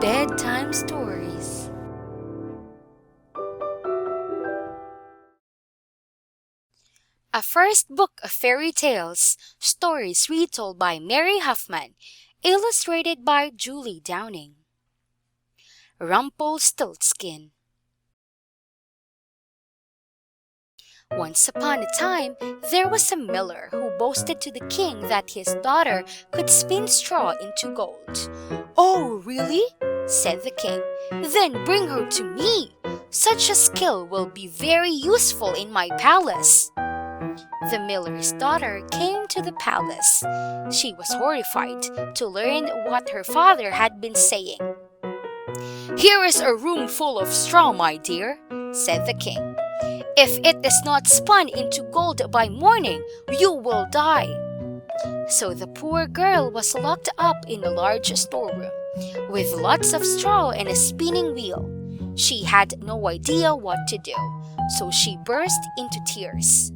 Bedtime Stories. A first book of fairy tales, stories retold by Mary Hoffman, illustrated by Julie Downing. Rumpelstiltskin. Once upon a time, there was a miller who boasted to the king that his daughter could spin straw into gold. "Oh, really?" said the king. "Then bring her to me. Such a skill will be very useful in my palace." The miller's daughter came to the palace. She was horrified to learn what her father had been saying. "Here is a room full of straw, my dear," said the king. "If it is not spun into gold by morning, you will die." So the poor girl was locked up in a large storeroom, with lots of straw and a spinning wheel. She had no idea what to do, so she burst into tears.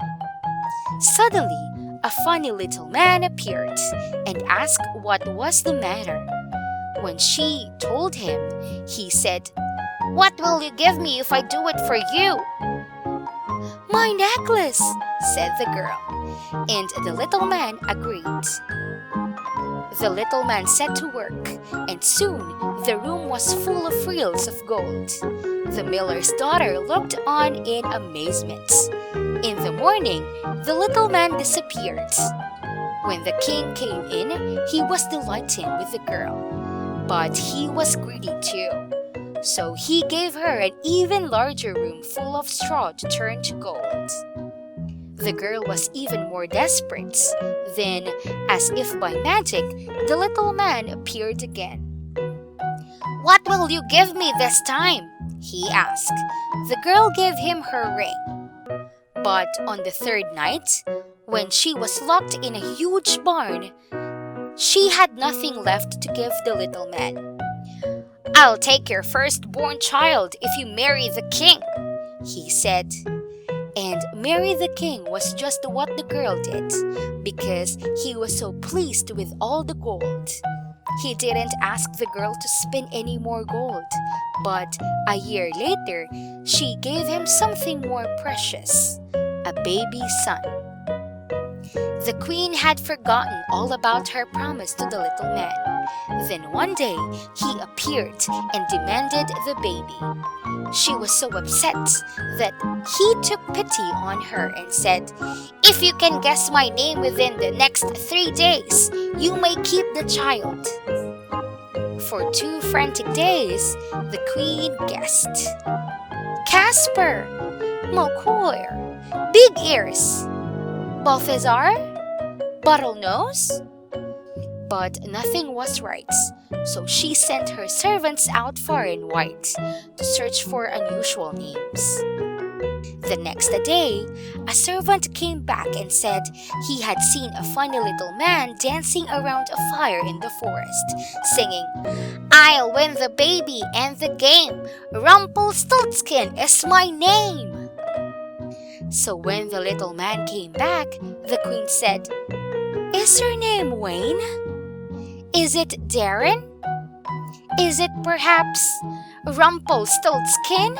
Suddenly, a funny little man appeared and asked what was the matter. When she told him, he said, "What will you give me if I do it for you?" "My necklace," said the girl, and the little man agreed. The little man set to work, and soon the room was full of reels of gold. The miller's daughter looked on in amazement. In the morning, the little man disappeared. When the king came in, he was delighted with the girl, but he was greedy too. So he gave her an even larger room full of straw to turn to gold. The girl was even more desperate. Then, as if by magic, the little man appeared again. "What will you give me this time?" he asked. The girl gave him her ring. But on the third night, when she was locked in a huge barn, she had nothing left to give the little man. "I'll take your firstborn child if you marry the king," he said. And marry the king was just what the girl did, because he was so pleased with all the gold. He didn't ask the girl to spin any more gold, but a year later, she gave him something more precious, a baby son. The queen had forgotten all about her promise to the little man. Then one day, he appeared and demanded the baby. She was so upset that he took pity on her and said, "If you can guess my name within the next 3 days, you may keep the child." For 2 frantic days, the queen guessed. "Casper, Mokoir, Big Ears, Balthazar, Bottlenose?" But nothing was right, so she sent her servants out far and wide to search for unusual names. The next day, a servant came back and said he had seen a funny little man dancing around a fire in the forest, singing, "I'll win the baby and the game. Rumpelstiltskin is my name." So when the little man came back, the queen said, "Is your name Wayne? Is it Darren? Is it perhaps Rumpelstiltskin?"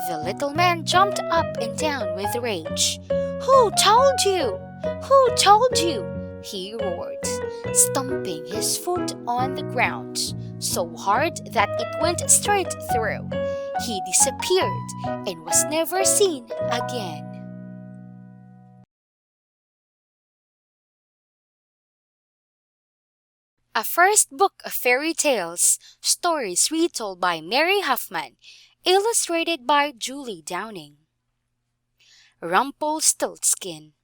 The little man jumped up and down with rage. "Who told you? Who told you?" he roared, stomping his foot on the ground so hard that it went straight through. He disappeared and was never seen again. A first book of fairy tales, stories retold by Mary Hoffman, illustrated by Julie Downing. Rumpelstiltskin.